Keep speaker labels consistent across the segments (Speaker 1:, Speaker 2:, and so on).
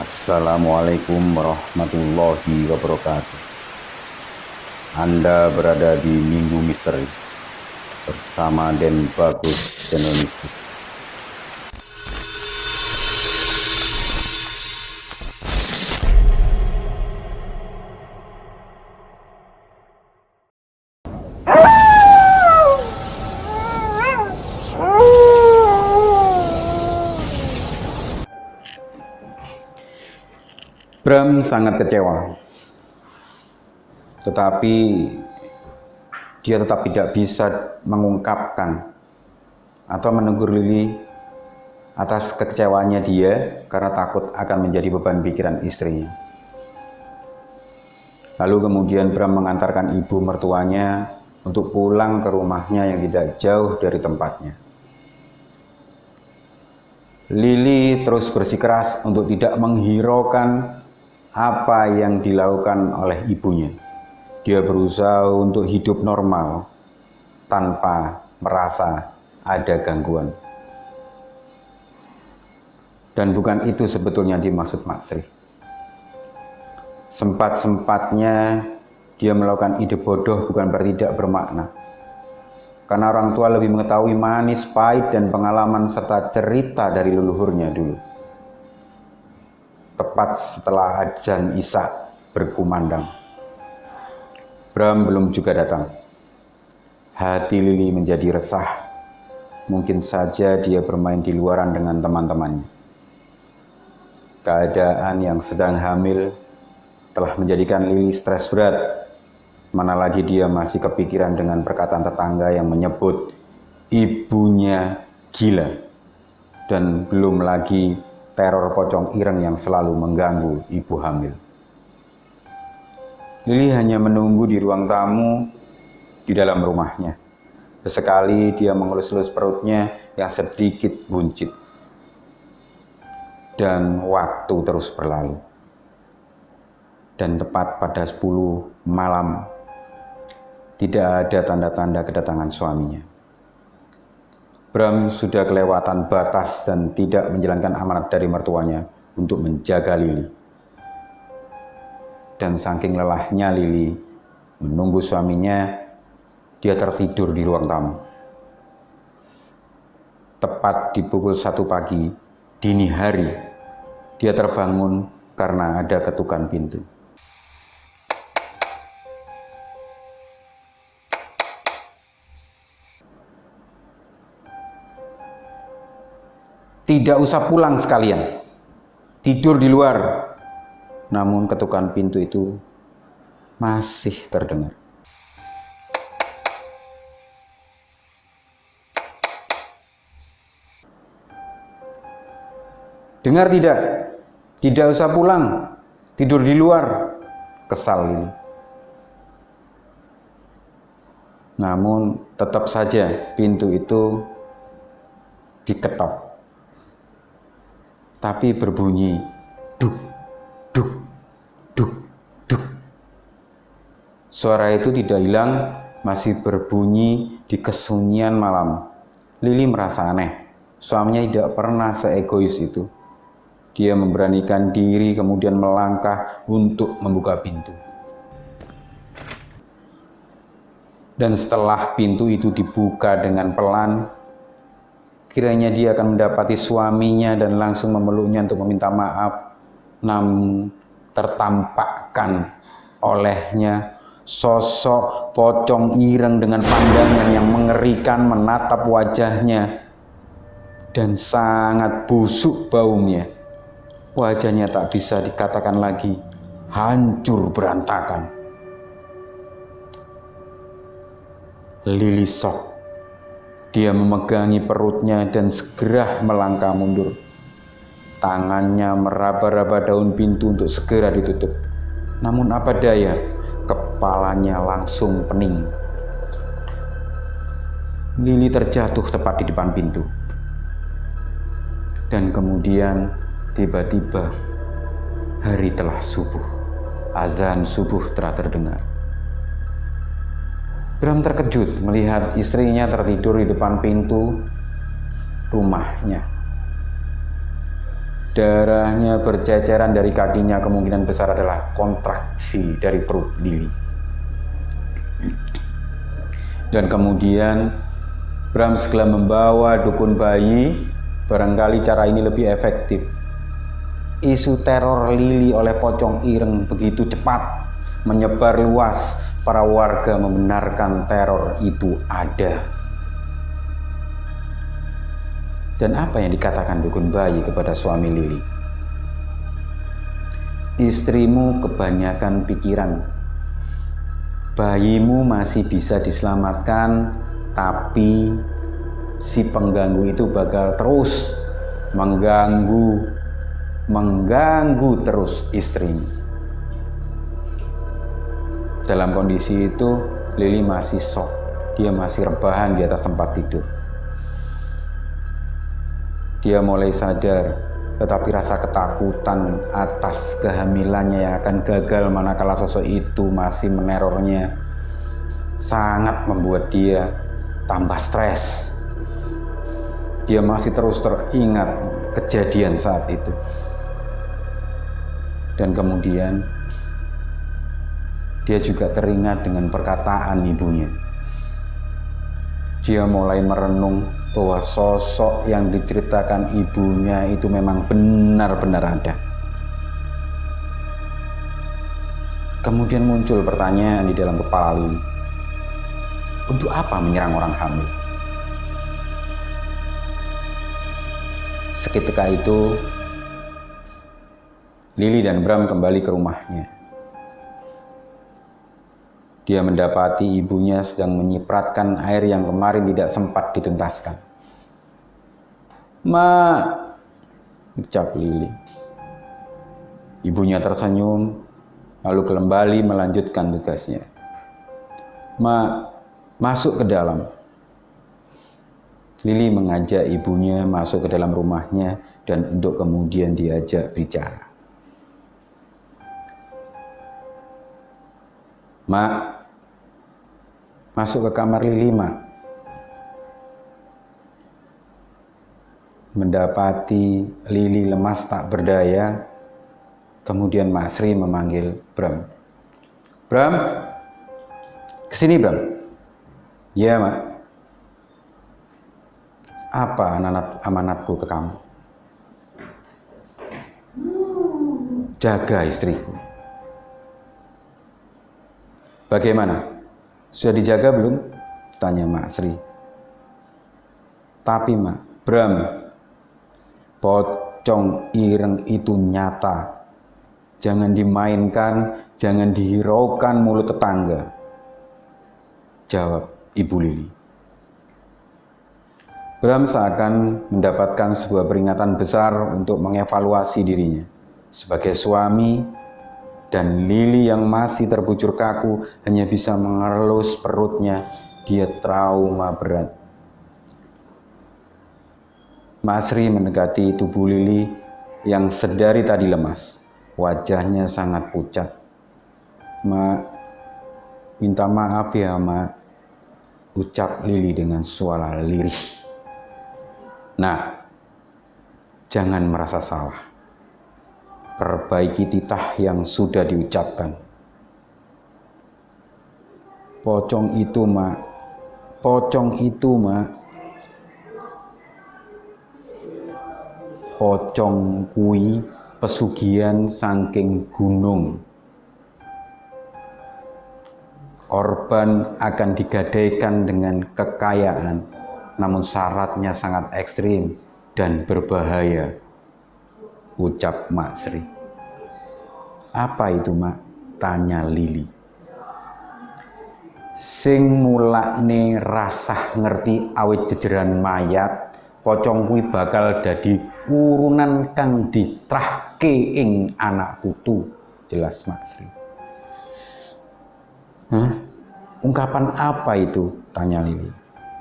Speaker 1: Assalamualaikum warahmatullahi wabarakatuh. Anda berada di Minggu Misteri bersama Den Bagus Channel Mistis. Bram sangat kecewa, tetapi dia tetap tidak bisa mengungkapkan atau menegur Lili atas kekecewaannya dia karena takut akan menjadi beban pikiran istrinya. Lalu kemudian Bram mengantarkan ibu mertuanya untuk pulang ke rumahnya yang tidak jauh dari tempatnya. Lili terus bersikeras untuk tidak menghiraukan apa yang dilakukan oleh ibunya. Dia berusaha untuk hidup normal tanpa merasa ada gangguan. Dan bukan itu sebetulnya dimaksud Mak Sri. Sempat-sempatnya dia melakukan ide bodoh bukan berarti tidak bermakna. Karena orang tua lebih mengetahui manis, pahit, dan pengalaman serta cerita dari leluhurnya dulu. Tepat setelah adzan Isya berkumandang, Bram belum juga datang. Hati Lili menjadi resah. Mungkin saja dia bermain di luaran dengan teman-temannya. Keadaan yang sedang hamil telah menjadikan Lili stres berat. Mana lagi dia masih kepikiran dengan perkataan tetangga yang menyebut ibunya gila. Dan belum lagi teror pocong ireng yang selalu mengganggu ibu hamil. Lili hanya menunggu di ruang tamu di dalam rumahnya. Sesekali dia mengelus-elus perutnya yang sedikit buncit. Dan waktu terus berlalu. Dan tepat pada 10 malam, tidak ada tanda-tanda kedatangan suaminya. Bram sudah kelewatan batas dan tidak menjalankan amanat dari mertuanya untuk menjaga Lili. Dan saking lelahnya Lili menunggu suaminya, dia tertidur di ruang tamu. Tepat di pukul 1 pagi, dini hari, dia terbangun karena ada ketukan pintu. Tidak usah pulang sekalian, tidur di luar. Namun ketukan pintu itu masih terdengar. Dengar tidak? Tidak usah pulang, tidur di luar. Kesal ini. Namun tetap saja pintu itu diketok. Tapi berbunyi duk, duk, duk, duk. Suara itu tidak hilang, masih berbunyi di kesunyian malam. Lili merasa aneh, suaminya tidak pernah seegois itu. Dia memberanikan diri kemudian melangkah untuk membuka pintu. Dan setelah pintu itu dibuka dengan pelan, kiranya dia akan mendapati suaminya dan langsung memeluknya untuk meminta maaf. Namun tertampakkan olehnya sosok pocong ireng dengan pandangan yang mengerikan menatap wajahnya. Dan sangat busuk baunya. Wajahnya tak bisa dikatakan lagi hancur berantakan. Lili shock. Dia memegangi perutnya dan segera melangkah mundur. Tangannya meraba-raba daun pintu untuk segera ditutup. Namun apa daya, kepalanya langsung pening. Lili terjatuh tepat di depan pintu. Dan kemudian tiba-tiba hari telah subuh. Azan subuh telah terdengar. Bram terkejut melihat istrinya tertidur di depan pintu rumahnya. Darahnya berceceran dari kakinya, kemungkinan besar adalah kontraksi dari perut Lili. Dan kemudian Bram segera membawa dukun bayi. Barangkali cara ini lebih efektif. Isu teror Lili oleh pocong ireng begitu cepat menyebar luas. Para warga membenarkan teror itu ada. Dan apa yang dikatakan dukun bayi kepada suami Lili? Istrimu kebanyakan pikiran. Bayimu masih bisa diselamatkan, tapi si pengganggu itu bakal terus mengganggu terus istrimu. Dalam kondisi itu, Lili masih shock. Dia masih rebahan di atas tempat tidur. Dia mulai sadar, tetapi rasa ketakutan atas kehamilannya yang akan gagal manakala sosok itu masih menerornya sangat membuat dia tambah stres. Dia masih terus teringat kejadian saat itu. Dan kemudian dia juga teringat dengan perkataan ibunya. Dia mulai merenung bahwa sosok yang diceritakan ibunya itu memang benar-benar ada. Kemudian muncul pertanyaan di dalam kepala Lili. Untuk apa menyerang orang hamil? Seketika itu, Lili dan Bram kembali ke rumahnya. Dia mendapati ibunya sedang menyipratkan air yang kemarin tidak sempat dituntaskan. "Ma," ucap Lili. Ibunya tersenyum, lalu kembali melanjutkan tugasnya. "Ma, masuk ke dalam." Lili mengajak ibunya masuk ke dalam rumahnya dan untuk kemudian diajak bicara. "Mak, masuk ke kamar Lili, Mak." Mendapati Lili lemas tak berdaya, kemudian Mak Sri memanggil Bram. "Bram, kesini Bram." "Ya, Mak." "Apa amanatku ke kamu?" "Jaga istriku." "Bagaimana? Sudah dijaga belum?" tanya Mak Sri. "Tapi Mak, Bram, pocong ireng itu nyata. Jangan dimainkan, jangan dihiraukan mulut tetangga," jawab Ibu Lili. Bram seakan mendapatkan sebuah peringatan besar untuk mengevaluasi dirinya sebagai suami, dan Lili yang masih terbujur kaku hanya bisa mengelus perutnya. Dia trauma berat. Mak Sri mendekati tubuh Lili yang sedari tadi lemas. Wajahnya sangat pucat. "Mak, minta maaf ya, Mak," ucap Lili dengan suara lirih. "Nah, jangan merasa salah. Perbaiki titah yang sudah diucapkan." "Pocong itu, Mak. Pocong itu, Mak. Pocong kui pesugihan saking gunung. Korban akan digadaikan dengan kekayaan, namun syaratnya sangat ekstrim dan berbahaya," ucap Mak Sri. "Apa itu, Mak?" tanya Lili. "Sing mulakne rasah ngerti awit jejeran mayat, pocong kuwi bakal dadi urunan kang ditrahke ing anak putu," jelas Mak Sri. "Hah? Ungkapan apa itu?" tanya Lili.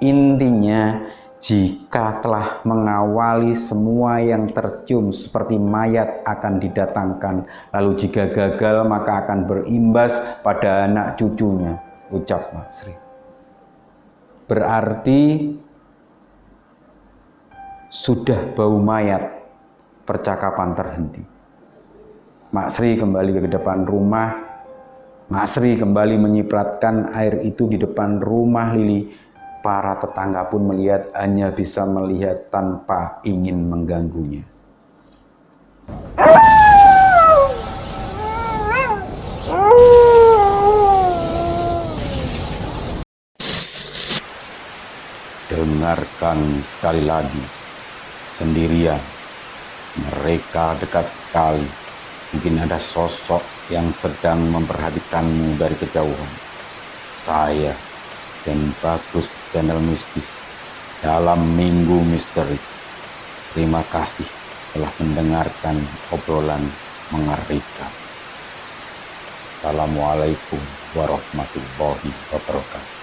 Speaker 1: "Intinya, jika telah mengawali semua yang tercium seperti mayat akan didatangkan, lalu jika gagal maka akan berimbas pada anak cucunya," ucap Mak Sri. "Berarti sudah bau mayat," percakapan terhenti. Mak Sri kembali ke depan rumah. Mak Sri kembali menyipratkan air itu di depan rumah Lili. Para tetangga pun melihat, hanya bisa melihat tanpa ingin mengganggunya. Dengarkan sekali lagi, sendirian, mereka dekat sekali. Mungkin ada sosok yang sedang memperhatikanmu dari kejauhan. Saya dan Bagus Channel Mistis dalam Minggu Misteri. Terima kasih telah mendengarkan obrolan mengerikan. Assalamualaikum warahmatullahi wabarakatuh.